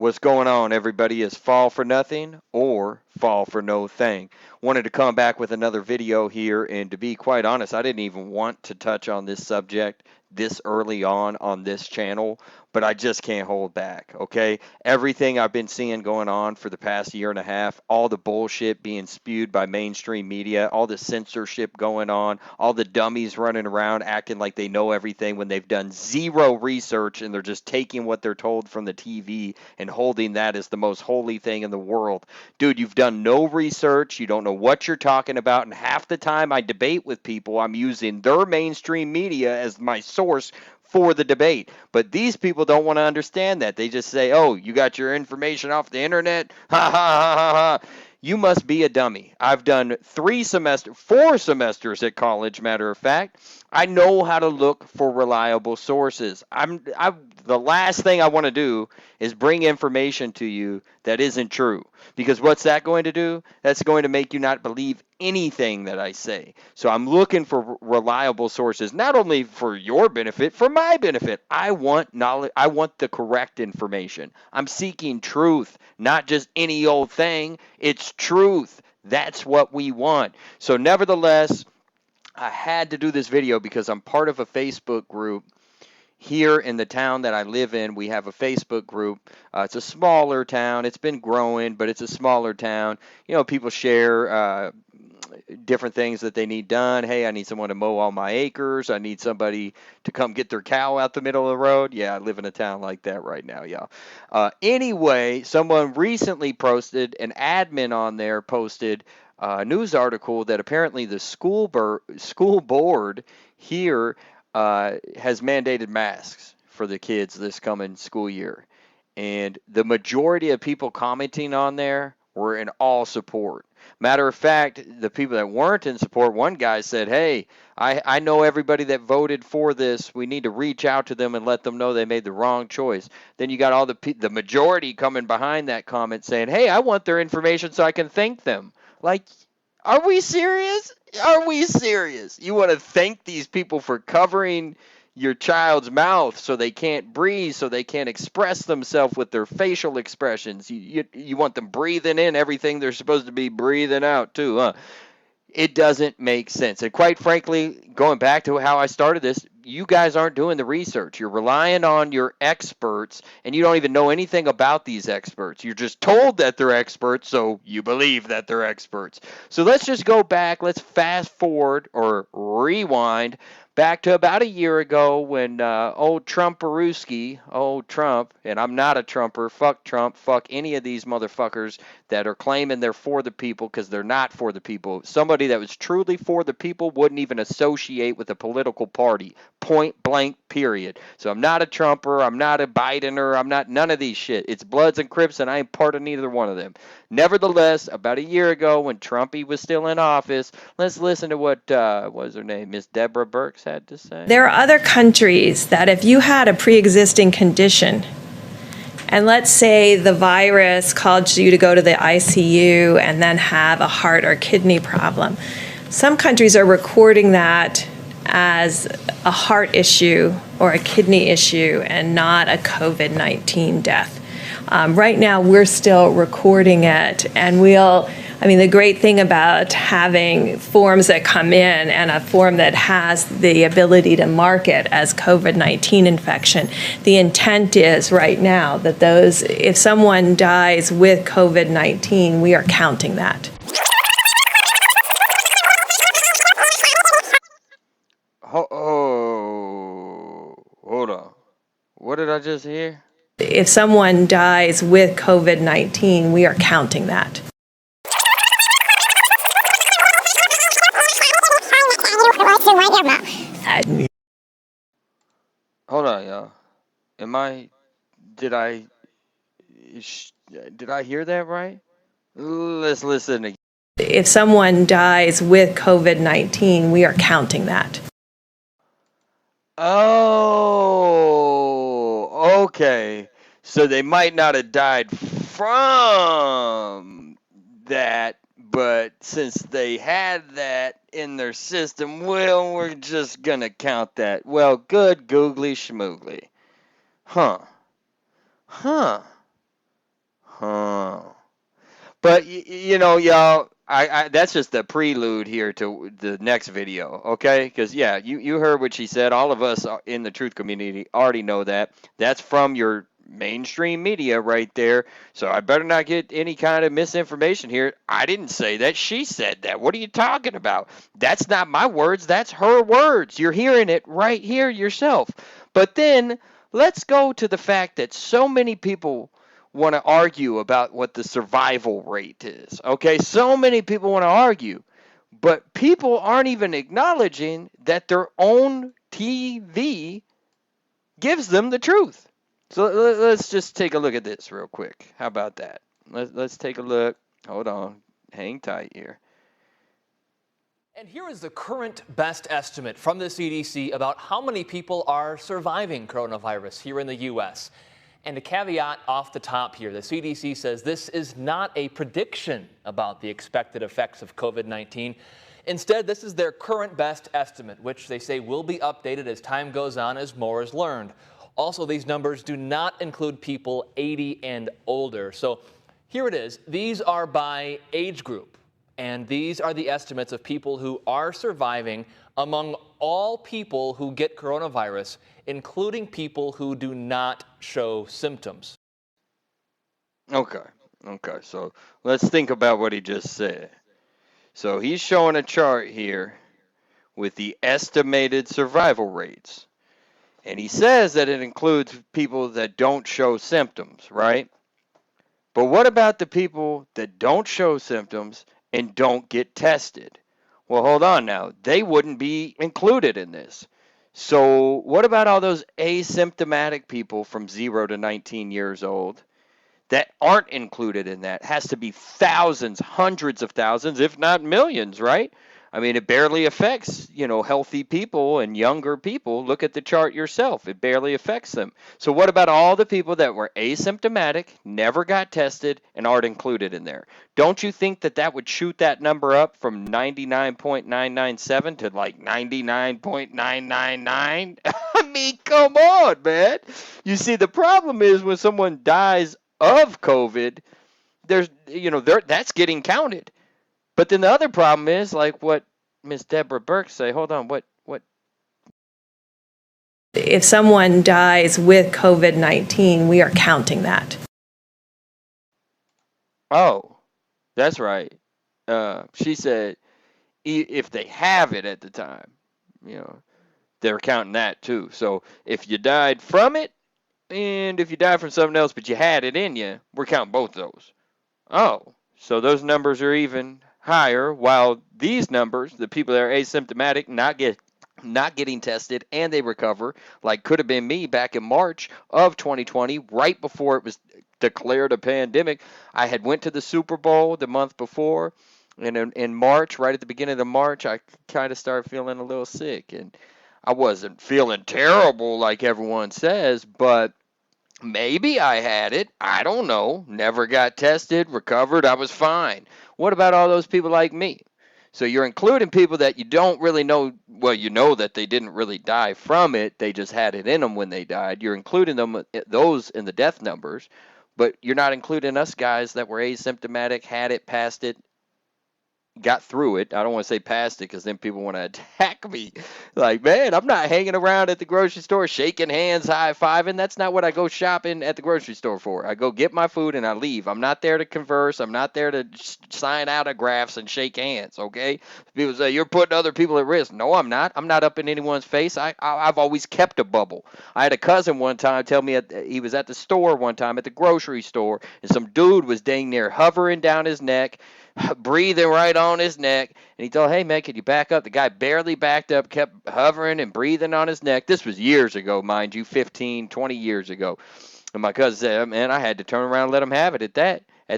What's going on, everybody? Is fall for nothing or fall for no thing? Wanted to come back with another video here, and to be quite honest, I didn't even want to touch on this subject this early on this channel, but I just can't hold back, okay? Everything I've been seeing going on for the past year and a half, all the bullshit being spewed by mainstream media, all the censorship going on, all the dummies running around acting like they know everything when they've done zero research and they're just taking what they're told from the TV and holding that as the most holy thing in the world. Dude, you've done no research. You don't know what you're talking about. And half the time I debate with people, I'm using their mainstream media as my source for the debate. But these people don't want to understand that. They just say, oh, you got your information off the internet? Ha ha ha ha ha. You must be a dummy. I've done 4 semesters at college, matter of fact. I know how to look for reliable sources. The last thing I want to do is bring information to you that isn't true. Because what's that going to do? That's going to make you not believe anything that I say. So I'm looking for reliable sources, not only for your benefit, for my benefit. I want knowledge. I want the correct information. I'm seeking truth, not just any old thing. It's truth. That's what we want. So nevertheless, I had to do this video because I'm part of a Facebook group here in the town that I live in. We have a Facebook group. It's a smaller town. It's been growing, but it's a smaller town. You know, people share different things that they need done. Hey, I need someone to mow all my acres. I need somebody to come get their cow out the middle of the road. Yeah, I live in a town like that right now, y'all. Anyway, someone recently posted, an admin on there posted a news article that apparently the school board here has mandated masks for the kids this coming school year. And the majority of people commenting on there were in all support. Matter of fact, the people that weren't in support, one guy said, hey, I know everybody that voted for this. We need to reach out to them and let them know they made the wrong choice. Then you got all the majority coming behind that comment saying, hey, I want their information so I can thank them. Like, are we serious? Are we serious? You want to thank these people for covering your child's mouth so they can't breathe, so they can't express themselves with their facial expressions. You want them breathing in everything they're supposed to be breathing out too, huh? It doesn't make sense. And quite frankly, going back to how I started this, you guys aren't doing the research. You're relying on your experts, and you don't even know anything about these experts. You're just told that they're experts, so you believe that they're experts. So let's just go back. Let's fast forward or rewind back to about a year ago when old Trumparooski, old Trump, and I'm not a Trumper, fuck Trump, fuck any of these motherfuckers that are claiming they're for the people because they're not for the people. Somebody that was truly for the people wouldn't even associate with a political party. Point blank, period. So I'm not a Trumper, I'm not a Bidener, I'm not none of these shit. It's Bloods and Crips, and I ain't part of neither one of them. Nevertheless, about a year ago when Trumpy was still in office, let's listen to what was her name, Miss Deborah Birx had to say. There are other countries that if you had a pre-existing condition, and let's say the virus caused you to go to the ICU and then have a heart or kidney problem, some countries are recording that as a heart issue or a kidney issue and not a COVID-19 death. Right now, we're still recording it, and the great thing about having forms that come in and a form that has the ability to mark it as COVID-19 infection, the intent is right now that if someone dies with COVID-19, we are counting that. Hold on. What did I just hear? If someone dies with COVID-19, we are counting that. Hold on, y'all. Did I hear that right? Let's listen again. If someone dies with COVID-19, we are counting that. Oh, okay. So they might not have died from that, but since they had that in their system, well, we're just gonna count that. Well, good googly schmoogly. Huh. Huh. But you know, y'all, I that's just the prelude here to the next video, okay? Because yeah, you heard what she said. All of us in the truth community already know that. That's from your mainstream media right there. So I better not get any kind of misinformation here. I didn't say that. She said that. What are you talking about? That's not my words. That's her words. You're hearing it right here yourself. But then let's go to the fact that so many people want to argue about what the survival rate is. Okay, so many people want to argue, but people aren't even acknowledging that their own TV gives them the truth. So let's just take a look at this real quick. How about that? Let's take a look. Hold on. Hang tight here. And here is the current best estimate from the CDC about how many people are surviving coronavirus here in the U.S. And a caveat off the top here, the CDC says this is not a prediction about the expected effects of COVID-19. Instead, this is their current best estimate, which they say will be updated as time goes on as more is learned. Also, these numbers do not include people 80 and older. So here it is. These are by age group, and these are the estimates of people who are surviving among all people who get coronavirus, including people who do not show symptoms. Okay. So let's think about what he just said. So he's showing a chart here with the estimated survival rates. And he says that it includes people that don't show symptoms, right? But what about the people that don't show symptoms and don't get tested? Well, hold on now. They wouldn't be included in this. So what about all those asymptomatic people from 0 to 19 years old that aren't included in that? Has to be thousands, hundreds of thousands, if not millions, right? I mean, it barely affects, healthy people and younger people. Look at the chart yourself. It barely affects them. So what about all the people that were asymptomatic, never got tested, and aren't included in there? Don't you think that would shoot that number up from 99.997 to like 99.999? I mean, come on, man. You see, the problem is when someone dies of COVID, that's getting counted. But then the other problem is, like what Miss Deborah Burke say, hold on, what? If someone dies with COVID-19, we are counting that. Oh, that's right. She said if they have it at the time, they're counting that too. So if you died from it, and if you died from something else, but you had it in you, we're counting both those. Oh, so those numbers are even higher, while these numbers, the people that are asymptomatic, not getting tested, and they recover, like could have been me back in March of 2020, right before it was declared a pandemic. I had went to the Super Bowl the month before, and in March, right at the beginning of March, I kind of started feeling a little sick, and I wasn't feeling terrible like everyone says, but maybe I had it. I don't know. Never got tested, recovered. I was fine. What about all those people like me? So you're including people that you don't really know. Well, you know that they didn't really die from it. They just had it in them when they died. You're including those in the death numbers, but you're not including us guys that were asymptomatic, had it, passed it, got through it. I don't want to say past it because then people want to attack me. Like, man, I'm not hanging around at the grocery store shaking hands, high-fiving. That's not what I go shopping at the grocery store for. I go get my food and I leave. I'm not there to converse. I'm not there to sign autographs and shake hands, okay? People say, you're putting other people at risk. No, I'm not. I'm not up in anyone's face. I've always kept a bubble. I had a cousin one time tell me he was at the store one time, at the grocery store, and some dude was dang near hovering down his neck, breathing right on his neck, and he told, hey man, can you back up? The guy barely backed up, kept hovering and breathing on his neck. This was years ago, mind you, 15, 20 years ago. And my cousin said, man, I had to turn around and let him have it. At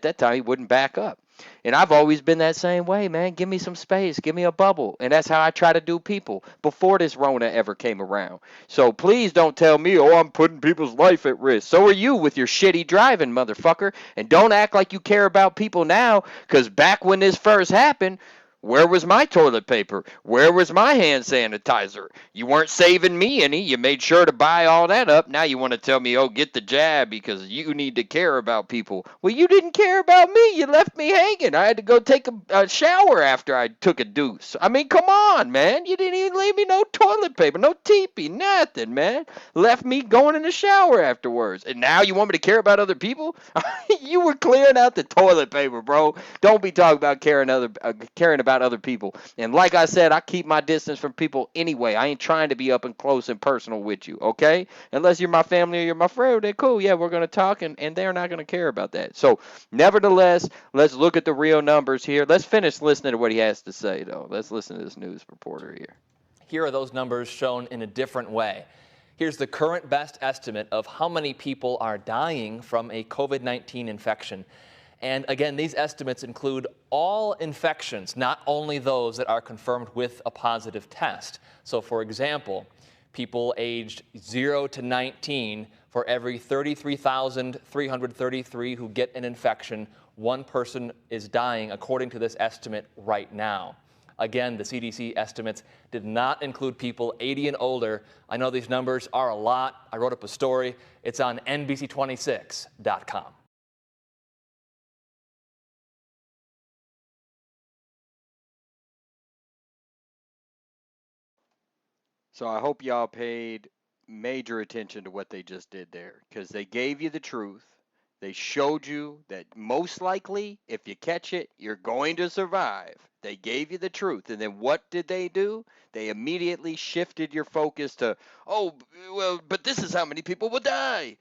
that time, he wouldn't back up. And I've always been that same way, man. Give me some space. Give me a bubble. And that's how I try to do people before this Rona ever came around. So please don't tell me, oh, I'm putting people's life at risk. So are you with your shitty driving, motherfucker. And don't act like you care about people now, because back when this first happened, Where was my toilet paper? Where was my hand sanitizer? You weren't saving me any. You made sure to buy all that up. Now you want to tell me, oh, get the jab because you need to care about people. Well, you didn't care about me. You left me hanging. I had to go take a shower after I took a deuce. I mean, come on, man. You didn't even leave me no toilet paper, no teepee, nothing, man. Left me going in the shower afterwards. And now you want me to care about other people? You were clearing out the toilet paper, bro. Don't be talking about caring about other people. And like I said, I keep my distance from people anyway. I ain't trying to be up and close and personal with you, okay? Unless you're my family or you're my friend, then cool. Yeah, we're gonna talk, and they're not gonna care about that. So, nevertheless, let's look at the real numbers here. Let's finish listening to what he has to say, though. Let's listen to this news reporter here. Here are those numbers shown in a different way. Here's the current best estimate of how many people are dying from a COVID-19 infection. And again, these estimates include all infections, not only those that are confirmed with a positive test. So for example, people aged 0 to 19, for every 33,333 who get an infection, one person is dying, according to this estimate right now. Again, the CDC estimates did not include people 80 and older. I know these numbers are a lot. I wrote up a story. It's on NBC26.com. So I hope y'all paid major attention to what they just did there because they gave you the truth. They showed you that most likely, if you catch it, you're going to survive. They gave you the truth. And then what did they do? They immediately shifted your focus to, oh, well, but this is how many people will die.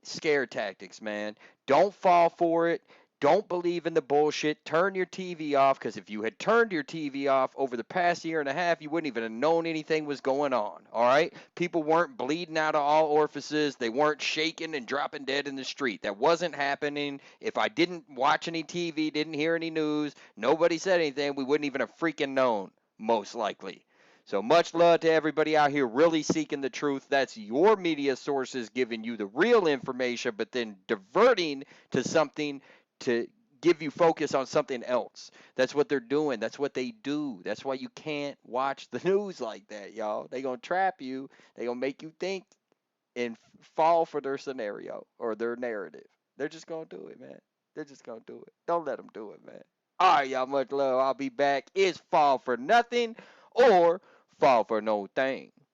Scare tactics, man. Don't fall for it. Don't believe in the bullshit. Turn your TV off because if you had turned your TV off over the past year and a half, you wouldn't even have known anything was going on. All right? People weren't bleeding out of all orifices. They weren't shaking and dropping dead in the street. That wasn't happening. If I didn't watch any TV, didn't hear any news, nobody said anything, we wouldn't even have freaking known, most likely. So much love to everybody out here really seeking the truth. That's your media sources giving you the real information, but then diverting to something to give you focus on something else. That's what they're doing. That's what they do. That's why you can't watch the news like that, y'all. They gonna trap you. They gonna make you think and fall for their scenario or their narrative. They're just gonna do it, man. They're just gonna do it. Don't let them do it, man. All right, y'all. Much love. I'll be back. It's fall for nothing or fall for no thing.